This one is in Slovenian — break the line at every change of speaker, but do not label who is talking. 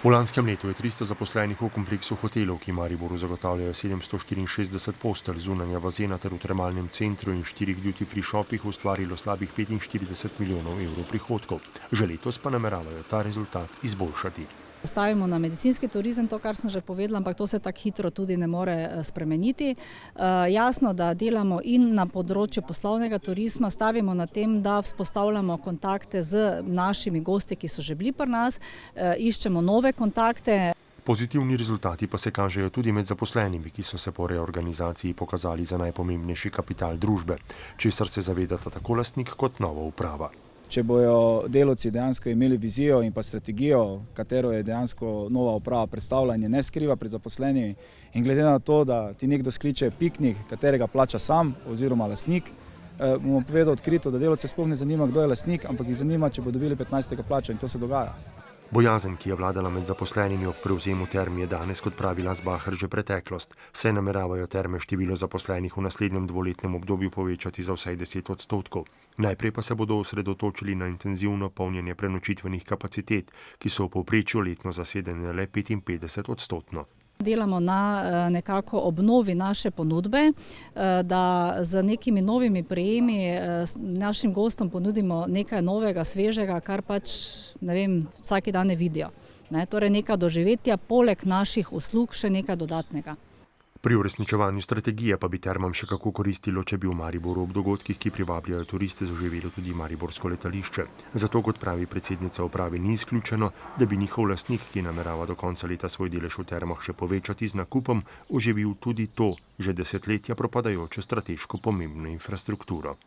V lanskem letu je 300 zaposlenih v kompleksu hotelov, ki Mariboru zagotavljajo 764 postelj, zunanja bazena ter v termalnem centru in 4 duty free shopih ustvarilo slabih 45 milijonov evrov prihodkov. Že letos pa nameravajo ta rezultat izboljšati.
Stavimo na medicinski turizem, to, kar sem že povedala, ampak to se tako hitro tudi ne more spremeniti. Jasno, da delamo in na področju poslovnega turizma, stavimo na tem, da vzpostavljamo kontakte z našimi gosti, ki so že bili pri nas, iščemo nove kontakte.
Pozitivni rezultati pa se kažejo tudi med zaposlenimi, ki so se po reorganizaciji pokazali za najpomembnejši kapital družbe, česar se zavedata tako lastnik kot nova uprava.
Če bojo delavci dejansko imeli vizijo in pa strategijo, katero je dejansko nova uprava predstavila in je ne skriva pred zaposlenimi, in glede na to, da ti nekdo skliče piknik, katerega plača sam oziroma lastnik, bomo povedali odkrito, da delavce sploh ne zanima, kdo je lastnik, ampak jih zanima, če bodo dobili 15. plačo, in to se dogaja.
Bojazen, ki je vladala med zaposlenimi ob prevzemu Term, je danes, kot pravi Lasbacher, že preteklost. Saj nameravajo Terme število zaposlenih v naslednjem dvoletnem obdobju povečati za vsaj 10%. Najprej pa se bodo osredotočili na intenzivno polnjenje prenočitvenih kapacitet, ki so v povprečju letno zasedene le 55%.
Delamo na nekako obnovi naše ponudbe, da z nekimi novimi prejemi našim gostom ponudimo nekaj novega, svežega, kar pač, vsak dan ne vidijo. Torej nekaj doživetja, poleg naših uslug še nekaj dodatnega.
Pri uresničevanju strategije pa bi Termam še kako koristilo, če bi v Mariboru ob dogodkih, ki privabljajo turiste, zaživelo tudi mariborsko letališče. Zato, kot pravi predsednica uprave, ni izključeno, da bi njihov lastnik, ki namerava do konca leta svoj delež v Termah še povečati z nakupom, oživil tudi to že desetletja propadajočo strateško pomembno infrastrukturo.